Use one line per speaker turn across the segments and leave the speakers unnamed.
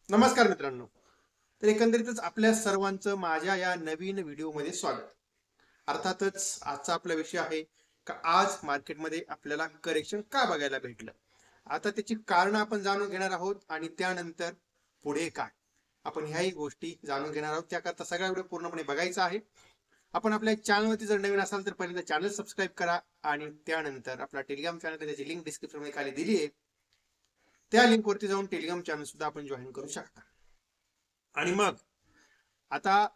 नमस्कार मित्रांनो. तर एकंदरीतच आपल्या सर्वांचं माझ्या या नवीन व्हिडिओमध्ये स्वागत. अर्थातच आजचा आपला विषय आहे का आज मार्केटमध्ये आपल्याला करेक्शन का बघायला भेटलं. आता त्याची कारणं आपण जाणून घेणार आहोत आणि त्यानंतर पुढे काय आपण ह्याही गोष्टी जाणून घेणार आहोत. त्याकरता सगळा व्हिडिओ पूर्णपणे बघायचा आहे. आपण आपल्या चॅनलवरती जर नवीन असाल तर पहिल्यांदा चॅनल सबस्क्राईब करा आणि त्यानंतर आपला टेलिग्राम चॅनल त्याची लिंक डिस्क्रिप्शन मध्ये खाली दिली आहे. त्या लिंकवरती जाऊन टेलिग्राम चॅनल सुद्धा आपण जॉईन करू शकता. आणि मग आता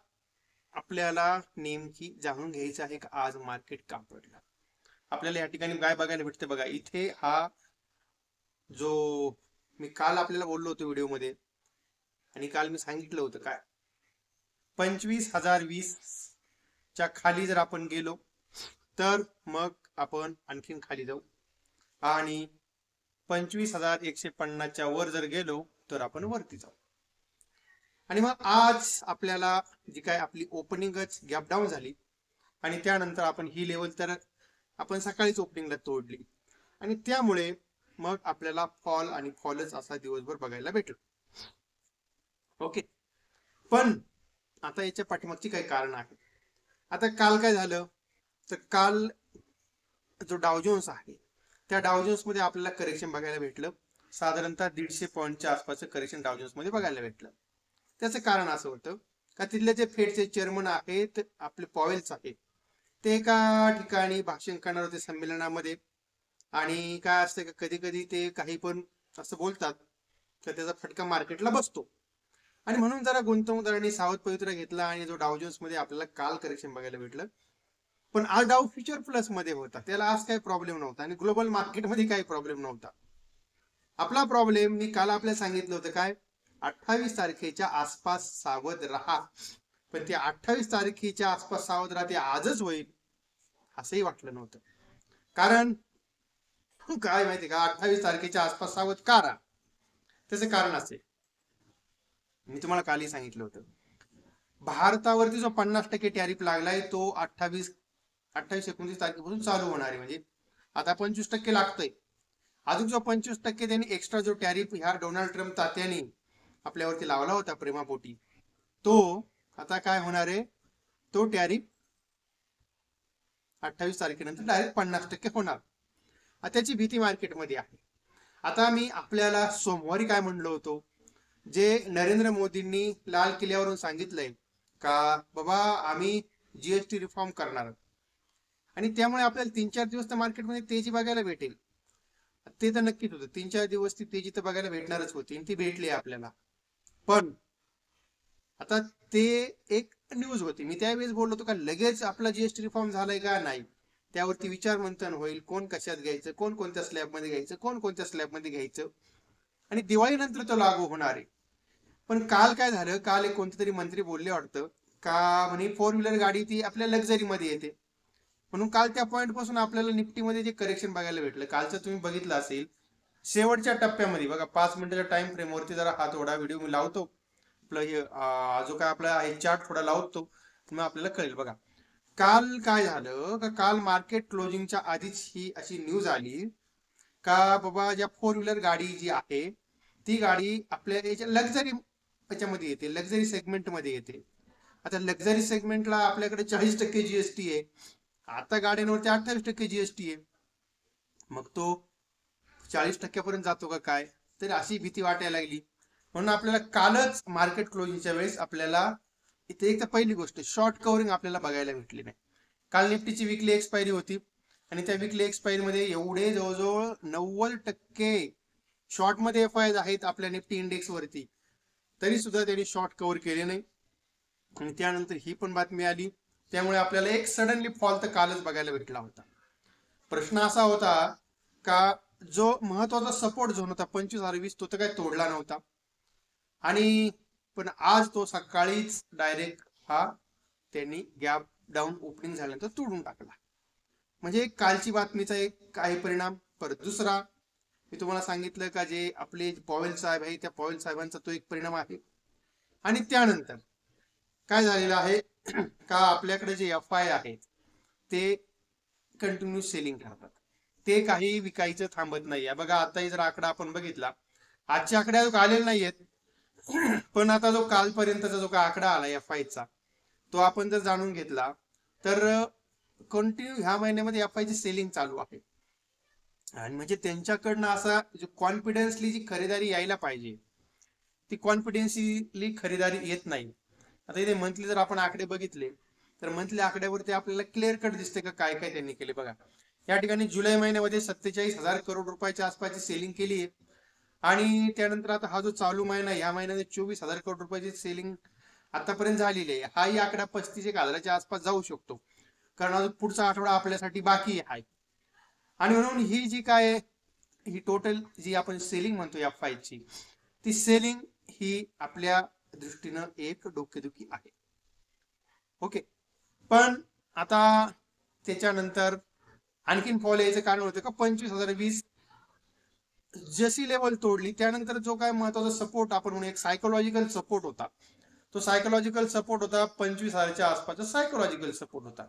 आपल्याला नेमकी जाणून घ्यायचं आहे का आज मार्केट का पडलं. आपल्याला या ठिकाणी काय बघायला भेटते बघा. इथे हा जो मी काल आपल्याला बोललो होतो व्हिडिओमध्ये आणि काल मी सांगितलं होतं काय 25,020 च्या खाली जर आपण गेलो तर मग आपण आणखीन खाली जाऊ आणि 25,150 वर जर गेलो तर आपण वरती जाऊ. आणि मग आज आपल्याला जी काय आपली ओपनिंगच गॅप डाऊन झाली आणि त्यानंतर आपण ही लेवल तर आपण सकाळीच ओपनिंगला तोडली आणि त्यामुळे मग आपल्याला फॉल आणि फॉलच असा दिवसभर बघायला भेटलं. ओके, पण आता याच्या पाठीमागची काही कारण आहे. आता काल काय झालं तर काल जो डावजोन्स आहे त्या डावजोन्स मध्ये आपल्याला करेक्शन बघायला भेटलं. साधारणतः 150 पॉईंटच्या आसपासचं करेक्शन डावजोन्स मध्ये बघायला भेटलं. त्याचं कारण असं होतं का तिथले जे फेडचे चेअरमन आहेत आपले पॉवेल्स आहेत ते एका ठिकाणी भाषण करणार होते संमेलनामध्ये आणि काय असतं का कधी कधी ते काही पण असं बोलतात तर त्याचा फटका मार्केटला बसतो आणि म्हणून जरा गुंतवणूकदारांनी सावध पवित्रा घेतला आणि जो डावजोन्स मध्ये आपल्याला काल करेक्शन बघायला भेटलं. पण आज डाव फ्युचर प्लस मध्ये होता, त्याला आज काही प्रॉब्लेम नव्हता आणि ग्लोबल मार्केटमध्ये काही प्रॉब्लेम नव्हता. आपला प्रॉब्लेम मी काल आपल्याला सांगितलं होतं काय 28 तारखेच्या आसपास सावध राहा, पण त्या 28 तारखेच्या आसपास सावध राहा ते आजच होईल असंही वाटलं नव्हतं. कारण काय माहिती का 28 तारखेच्या आसपास सावध का राहा त्याचं कारण असेल. मी तुम्हाला कालही सांगितलं होतं भारतावरती जो 50% टॅरिफ लागलाय तो 28-29 तारखेपासून चालू होणार आहे. म्हणजे आता 25% लागतंय, अजून जो 25% त्यांनी एक्स्ट्रा जो टॅरिफ ह्या डोनाल्ड ट्रम्प तात्याने आपल्यावरती लावला होता प्रेमापोटी तो आता काय होणार आहे, तो टॅरिफ 28 तारखेनंतर डायरेक्ट 50% होणार. त्याची भीती मार्केटमध्ये आहे. आता मी आपल्याला सोमवारी काय म्हणलो होतो, जे नरेंद्र मोदींनी लाल किल्ल्यावरून सांगितलंय का बाबा आम्ही जीएसटी रिफॉर्म करणार आणि त्यामुळे आपल्याला 3-4 दिवस तर मार्केटमध्ये तेजी बघायला भेटेल. ते तर नक्कीच होतं, 3-4 दिवस ती तेजी तर बघायला भेटणारच होती आणि ती भेटली आपल्याला. पण आता ते एक न्यूज होती, मी त्यावेळेस बोललो होतो का लगेच आपला जीएसटी रिफॉर्म झालाय का नाही, त्यावरती विचार मंथन होईल, कोण कशात घ्यायचं, कोण कोणत्या स्लॅबमध्ये घ्यायचं, कोण कोणत्या स्लॅबमध्ये घ्यायचं आणि दिवाळीनंतर तो लागू होणार आहे. पण काल काय झालं, काल एक कोणते तरी मंत्री बोलले वाटतं का म्हणे 4 व्हीलर गाडी ती आपल्या लक्झरीमध्ये येते, म्हणून काल त्या पॉईंट पासून आपल्याला निफ्टीमध्ये जे करेक्शन बघायला भेटलं कालचं तुम्ही बघितलं असेल. शेवटच्या टप्प्यामध्ये बघा 5 मिनिटाच्या टाइम फ्रेमवरती जरा हा थोडा व्हिडिओ मी लावतो, जो काय आपला आहे चार्ट थोडा लावतो मग आपल्याला कळेल. बघा काल काय झालं का काल मार्केट क्लोजिंगच्या आधीच ही अशी न्यूज आली का बाबा ज्या 4 व्हीलर गाडी जी आहे ती गाडी आपल्या याच्या लक्झरी याच्यामध्ये येते, लक्झरी सेगमेंटमध्ये येते. आता लक्झरी सेगमेंटला आपल्याकडे 40% जीएसटी आहे, आता गाड्यांवरती 28% जीएसटी आहे. मग तो 40% जातो का काय, तर अशी भीती वाटायला लागली. म्हणून आपल्याला कालच मार्केट क्लोजिंगच्या वेळेस आपल्याला इथे एक तर पहिली गोष्ट शॉर्ट कव्हरिंग आपल्याला बघायला भेटली नाही. काल निफ्टीची विकली एक्सपायरी होती आणि त्या विकली एक्सपायरी मध्ये एवढे जवळजवळ 90% शॉर्ट मध्ये एफ आय आहेत आपल्या निफ्टी इंडेक्स वरती, तरी सुद्धा त्यांनी शॉर्ट कव्हर केले नाही आणि त्यानंतर ही पण बातमी आली. त्यामुळे आपल्याला एक सडनली फॉल तर कालच बघायला भेटला होता. प्रश्न असा होता का जो महत्वाचा सपोर्ट झोन होता 25,020 तो तर काही तोडला नव्हता आणि पण आज तो सकाळीच डायरेक्ट हा त्यांनी गॅप डाऊन ओपनिंग झाल्यानंतर तोडून टाकला. म्हणजे कालची बातमीचा एक काही परिणाम. परत दुसरा मी तुम्हाला सांगितलं का जे आपले पॉवेल साहेब आहे त्या पॉवेल साहेबांचा तो एक परिणाम आहे. आणि त्यानंतर काय झालेलं आहे का आपल्याकडे जे एफ आय आहे ते कंटिन्यू सेलिंग करतात, ते काही विकायचं थांबत नाही. बघा आताही जर आकडा आपण बघितला, आजच्या आकड्या आलेले नाहीयेत पण आता जो कालपर्यंतचा जो काय आकडा आला FI चा, तो आपण जर जाणून घेतला तर कंटिन्यू ह्या महिन्यामध्ये FI ची सेलिंग चालू आहे. आणि म्हणजे त्यांच्याकडनं असा जो कॉन्फिडन्सली जी खरेदारी यायला पाहिजे, ती कॉन्फिडन्सली खरेदारी येत नाही. आता इथे मंथली जर आपण आकडे बघितले तर मंथली आकड्यावरती आपल्याला क्लिअर कट दिसते का काय काय त्यांनी केले बघा. या ठिकाणी जुलै महिन्यामध्ये 47,000 करोड रुपयाच्या आसपासची सेलिंग केली आहे. आणि त्यानंतर आता हा जो चालू महिना, या महिन्यामध्ये 24,000 करोड रुपयाची सेलिंग आतापर्यंत झालेली आहे. हाही आकडा 35,000च्या आसपास जाऊ शकतो, कारण अजून पुढचा आठवडा आपल्यासाठी बाकी आहे. आणि म्हणून ही जी काय ही टोटल जी आपण सेलिंग म्हणतो FI ची, ती सेलिंग ही आपल्या दृष्टीनं एक डोकेदुखी आहे. ओके. पण आता त्याच्यानंतर आणखीन फॉल यायचं कारण होतं का 25,020 जशी लेवल तोडली त्यानंतर जो काय महत्वाचा सपोर्ट आपण म्हणून एक सायकोलॉजिकल सपोर्ट होता, तो सायकोलॉजिकल सपोर्ट होता 25,000च्या आसपासचा सायकोलॉजिकल सपोर्ट होता.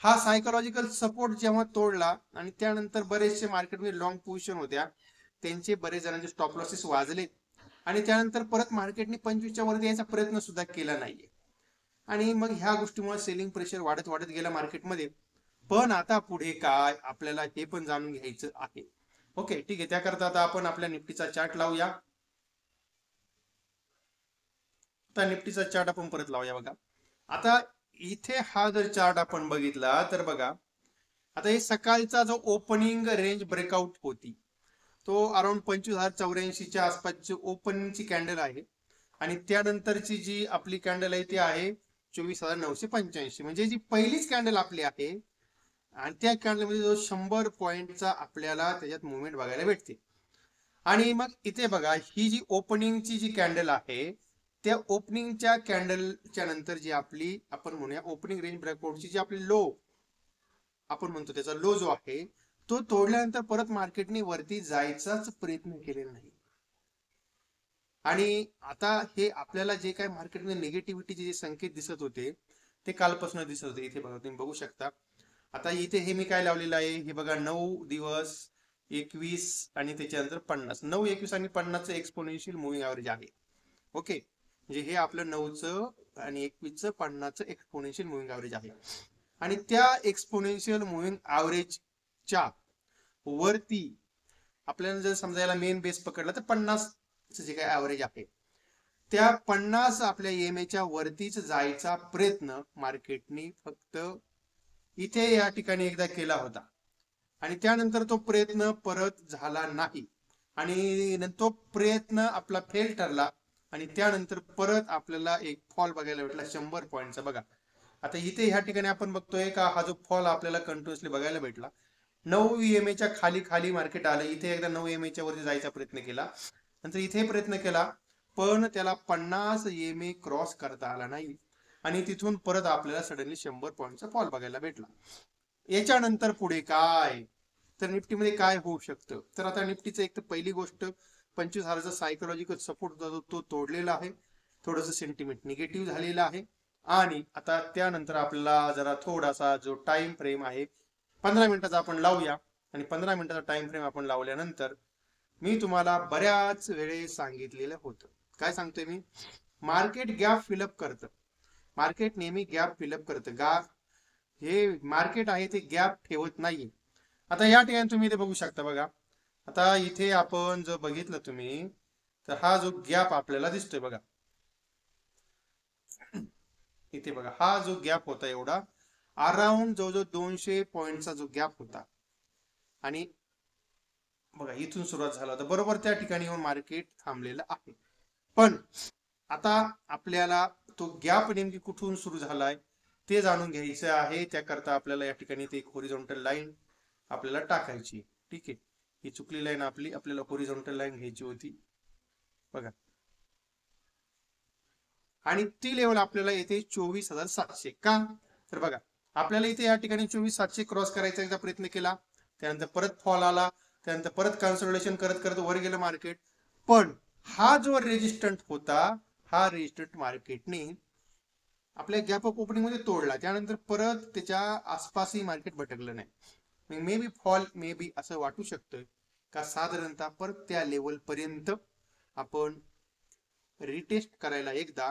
हा सायकोलॉजिकल सपोर्ट जेव्हा तोडला आणि त्यानंतर बरेचसे मार्केटमध्ये लॉंग पोझिशन होत्या, त्यांचे बरेच जणांचे स्टॉप लॉसेस वाजले आणि त्यानंतर परत मार्केटने 25च्या वरती यायचा प्रयत्न सुद्धा केला नाहीये. आणि मग ह्या गोष्टीमुळे सेलिंग प्रेशर वाढत वाढत गेला मार्केटमध्ये. पण आता पुढे काय आपल्याला हे पण जाणून घ्यायचं आहे. ओके, ठीक आहे. त्याकरता आता आपण आपल्या निफ्टीचा चार्ट लावूया. आता निफ्टीचा चार्ट आपण परत लावूया बघा. आता इथे हा जर चार्ट आपण बघितला तर बघा, आता हे सकाळचा जो ओपनिंग रेंज ब्रेकआउट होती, तो अराउंड 25,084च्या आसपासची ओपनिंगची कॅन्डल आहे. आणि त्यानंतरची जी आपली कॅन्डल आहे ती आहे 24,985. म्हणजे जी पहिलीच कॅन्डल आपली आहे आणि त्या कॅन्डलमध्ये जो 100 पॉईंटचा आपल्याला त्याच्यात मुवमेंट बघायला भेटते. आणि मग इथे बघा, ही जी ओपनिंगची जी कॅन्डल आहे, त्या ओपनिंगच्या कॅन्डलच्या नंतर जी आपली आपण म्हणूया ओपनिंग रेंज ब्रेकआउटची जी आपली लो आपण म्हणतो, त्याचा लो जो आहे तो तोडल्यानंतर परत मार्केटने वरती जायचाच प्रयत्न केलेला नाही. आणि आता हे आपल्याला जे काय मार्केटमध्ये निगेटिव्हिटीचे जे संकेत दिसत होते ते कालपासून दिसत होते. इथे बघा, तुम्ही बघू शकता. आता इथे हे मी काय लावलेलं आहे हे बघा, 9 दिवस, 21 आणि त्याच्यानंतर 50. 9, 21 आणि 50चं एक्सपोनेन्शियल मुव्हिंग ऍव्हरेज आहे. ओके, म्हणजे हे आपलं 9चं आणि 21चं 50चं एक्सपोनेन्शियल मुव्हिंग ऍव्हरेज आहे. आणि त्या एक्सपोनेन्शियल मुव्हिंग ऍव्हरेजच्या वरती आपल्याला जर समजा याला मेन बेस पकडला तर 50 जे काय ऍव्हरेज आहे, त्या 50 आपल्या EMA वरतीच जायचा प्रयत्न मार्केटनी फक्त इथे या ठिकाणी एकदा केला होता. आणि त्यानंतर तो प्रयत्न परत झाला नाही आणि तो प्रयत्न आपला फेल ठरला. आणि त्यानंतर परत आपल्याला एक फॉल बघायला भेटला 100 पॉईंटचा. बघा, आता इथे ह्या ठिकाणी आपण बघतोय का हा जो फॉल आपल्याला कंटिन्युअसली बघायला भेटला, 9 EMA खाली खाली मार्केट आलं. इथे एकदा 9 EMA वरती जायचा प्रयत्न केला, नंतर इथे प्रयत्न केला, पण त्याला 50 EMA क्रॉस करता आला नाही आणि तिथून परत आपल्याला सडनली 100 पॉईंटचा फॉल बघायला भेटला. याच्यानंतर पुढे काय, तर निफ्टीमध्ये काय होऊ शकतं, तर आता निफ्टीचं एक तर पहिली गोष्ट 25,000चा सायकोलॉजिकल सपोर्ट तो तोडलेला आहे, थोडंसं सेंटिमेंट निगेटिव्ह झालेलं आहे. आणि आता त्यानंतर आपल्याला जरा थोडासा जो टाइम फ्रेम आहे 15 मिनिटाचा आपण लावूया. आणि 15 मिनिटाचा टाइम फ्रेम आपण लावल्यानंतर मी तुम्हाला बऱ्याच वेळेस सांगितलेलं होतं, काय सांगतोय मी, मार्केट गॅप फिलअप करतं. मार्केट नेहमी गॅप फिलअप करतं. हे मार्केट आहे ते गॅप ठेवत नाहीये. आता या ठिकाणी तुम्ही इथे बघू शकता बघा, आता इथे आपण जर बघितलं तुम्ही तर हा जो गॅप आपल्याला दिसतोय बघा, इथे बघा हा जो गॅप होता एवढा अराउंड जवळजवळ 200 पॉईंटचा जो गॅप होता. आणि बघा इथून सुरुवात झाला होता, बरोबर त्या ठिकाणी येऊन मार्केट थांबलेलं आहे. पण आता आपल्याला तो गॅप नेमकी कुठून सुरू झालाय ते जाणून घ्यायचं आहे. त्याकरता आपल्याला या ठिकाणी एक होरिझॉन्टल लाईन आपल्याला टाकायची. ठीक आहे, ही चुकली लाईन आपली, आपल्याला होरिझॉन्टल लाईन घ्यायची होती बघा. आणि ती लेवल आपल्याला येते 24,700. का, तर बघा आपल्याला इथे या ठिकाणी 24,700 क्रॉस करायचा एकदा प्रयत्न केला, त्यानंतर परत फॉल आला, त्यानंतर परत कन्सोलिडेशन करत करत वर गेलं मार्केट. पण हा जो रेजिस्टंट होता, हा रेजिस्टंट मार्केटने आपल्या गॅप ऑफ ओपनिंग मध्ये तोडला, त्यानंतर परत त्याच्या आसपासही मार्केट भटकलं नाही. May be fall, may be असं वाटू शकतं का साधारणतः परत त्या लेवल पर्यंत आपण रिटेस्ट करायला एकदा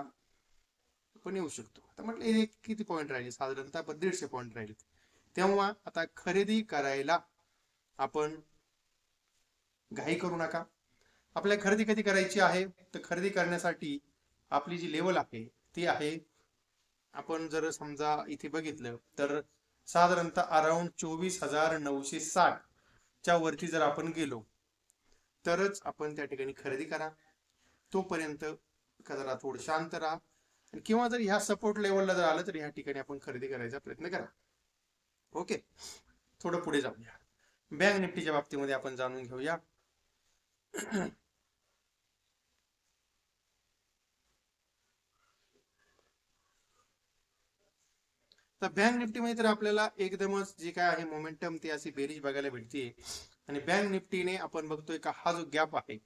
आपण येऊ शकतो. आता म्हटलं हे किती पॉईंट राहिले, साधारणतः आपण 150 पॉईंट राहिले. तेव्हा आता खरेदी करायला आपण घाई करू नका. आपल्याला खरेदी कधी करायची आहे, तर खरेदी करण्यासाठी आपली जी लेवल आहे ती आहे, आपण जर समजा इथे बघितलं तर साधारणतः अराउंड 24,960 च्या वरती जर आपण गेलो तरच आपण त्या ठिकाणी खरेदी करा. तोपर्यंत जरा थोडं शांत राहा, किंवा जर ह्या सपोर्ट लेवलला जर आलं तर ह्या ठिकाणी आपण खरेदी करायचा प्रयत्न करा. ओके, थोडं पुढे जाऊया. बँक निफ्टीच्या बाबतीमध्ये आपण जाणून घेऊया. तर बँक निफ्टीमध्ये तर आपल्याला एकदमच जे काय आहे मोमेंटम ती अशी बेरीज बघायला भेटते. आणि बँक निफ्टीने आपण बघतोय का हा जो गॅप आहे,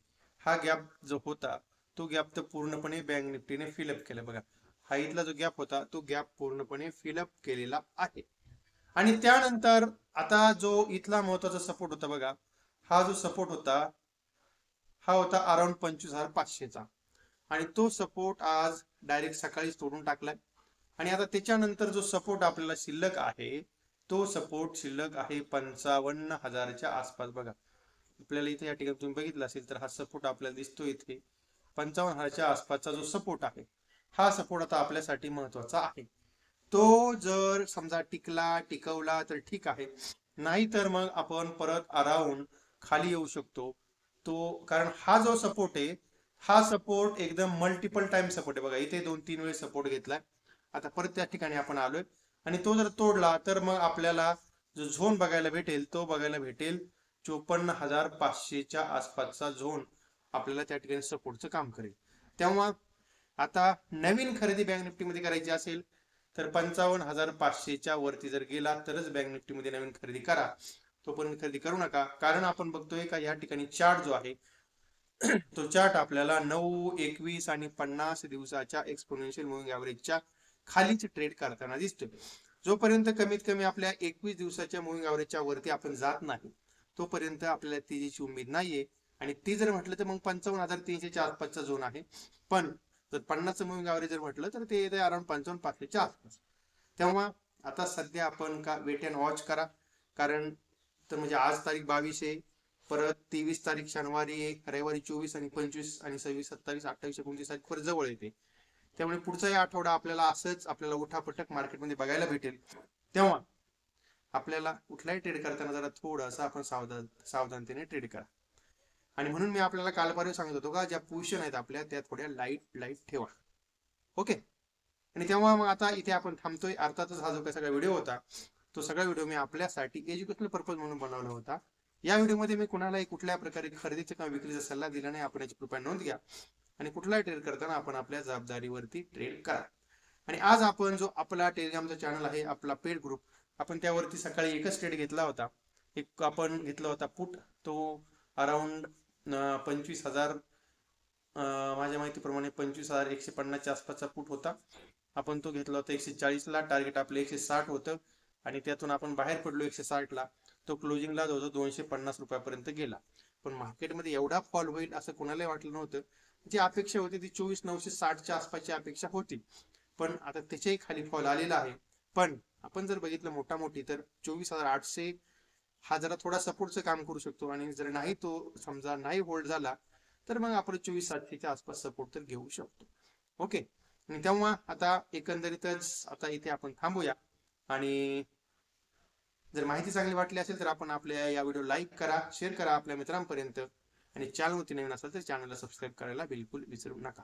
हा गॅप जो होता तो गॅप तर पूर्णपणे बँक निफ्टीने फिलअप केला. बघा, हा इथला जो गॅप होता तो गॅप पूर्णपणे फिलअप केलेला आहे. आणि त्यानंतर आता जो इथला महत्वाचा सपोर्ट होता बघा, हा जो सपोर्ट होता हा होता अराउंड 25,500चा. आणि तो सपोर्ट आज डायरेक्ट सकाळीच तोडून टाकलाय. आणि आता त्याच्यानंतर जो सपोर्ट आपल्याला शिल्लक आहे तो सपोर्ट शिल्लक आहे 55,000च्या आसपास. बघा, आपल्याला इथे या ठिकाणी तुम्ही बघितलं असेल तर हा सपोर्ट आपल्याला दिसतो इथे 55,000च्या आसपासचा जो सपोर्ट आहे, हा सपोर्ट आता आपल्यासाठी महत्वाचा आहे. तो जर समजा टिकवला तर ठीक आहे, नाही तर मग आपण परत अराउंड खाली येऊ शकतो. तो कारण हा जो सपोर्ट आहे हा सपोर्ट एकदम मल्टिपल टाइम सपोर्ट आहे. बघा, इथे 2-3 वेळेस सपोर्ट घेतलाय, आता परत त्या ठिकाणी आपण आलोय. आणि तो जर तोडला तर मग आपल्याला जो झोन बघायला भेटेल तो बघायला भेटेल 54,500च्या आसपासचा झोन आपल्याला त्या ठिकाणी सपोर्टचं काम करेल. तेव्हा आता नवीन खरेदी बँक निफ्टीमध्ये करायची असेल तर 55,500च्या वरती जर गेला तरच बँक निफ्टीमध्ये नवीन खरेदी करा. तोपर्यंत खरेदी करू नका, कारण आपण बघतोय का या ठिकाणी चार्ट जो आहे तो चार्ट आपल्याला 9, 21 आणि 50 दिवसाच्या एक्सपोनेन्शियल मूव्हिंग ॲव्हरेजच्या खालीच ट्रेड करताना दिसतोय. जोपर्यंत कमीत कमी आपल्या 21 दिवसाच्या मूव्हिंग ॲव्हरेजच्या वरती आपण जात नाही तोपर्यंत आपल्याला तेजीची उमेद नाहीये. आणि ती जर म्हटलं तर मग 55,300च्या आसपासचा झोन आहे. पण जर 50चं मूव्हिंग ॲव्हरेज जर म्हटलं तर ते येते अराउंड 55,500च्या आसपास. तेव्हा आता सध्या आपण का वेट अँड वॉच करा, कारण तर म्हणजे आज तारीख 22 आहे, परत 23 तारीख शनिवारी आहे, रविवारी 24 आणि 25 आणि 26, 27, 28, 29 तारीख परत जवळ येते. त्यामुळे पुढचाही आठवडा आपल्याला असंच आपल्याला उठापटक मार्केटमध्ये बघायला भेटेल. तेव्हा आपल्याला कुठलाही ट्रेड करताना जरा थोडंसं आपण सावधानतेने ट्रेड करा. आणि म्हणून मी आपल्याला काल परवा सांगत होतो का ज्या पोझिशन आहेत आपल्या त्या थोड्या लाईट ठेवा. ओके, आणि तेव्हा मग आता इथे आपण थांबतोय. अर्थातच हा जो काही सगळा व्हिडिओ होता तो सगळा व्हिडिओ मी आपल्यासाठी एज्युकेशनल पर्पज म्हणून बनवला होता. या व्हिडिओमध्ये मी कुणालाही कुठल्या प्रकारे खरेदीचा किंवा विक्रीचा सल्ला दिला नाही. आपण याची कृपया नोंद घ्या आणि कुठलाही ट्रेड करताना आपण आपल्या जबाबदारीवरती ट्रेड करा. आणि आज आपण जो आपला टेलिग्रामचा चॅनल आहे, आपला पेड ग्रुप, आपण त्यावरती सकाळी एकच ट्रेड घेतला होता. एक आपण घेतला होता पुट, तो अराउंड 25,000 माझ्या माहितीप्रमाणे 25,150च्या आसपासचा पुट होता. आपण तो घेतला होता 140ला. टार्गेट आपलं 160 होतं आणि त्यातून आपण बाहेर पडलो 160ला. तो क्लोजिंगला जवळजवळ 250 रुपयापर्यंत गेला. पण मार्केटमध्ये एवढा फॉल होईल असं कोणालाही वाटलं नव्हतं. जी अपेक्षा होती ती 24,960च्या आसपासची अपेक्षा होती, पण आता त्याच्याही खाली फॉल आलेला आहे. पण आपण जर बघितलं मोठी तर 24,800 हा जरा थोडा सपोर्टचं काम करू शकतो. आणि जर नाही तो समजा नाही होल्ड झाला तर मग आपण 24,700च्या आसपास सपोर्ट तर घेऊ शकतो. ओके, आणि तेव्हा आता एकंदरीतच आता इथे आपण थांबूया. आणि जर माहिती चांगली वाटली असेल तर आपण आपल्या या व्हिडिओ लाईक करा, शेअर करा आपल्या मित्रांपर्यंत. आणि चॅनलवरती नवीन असेल तर चॅनलला सबस्क्राईब करायला बिलकुल विसरू नका.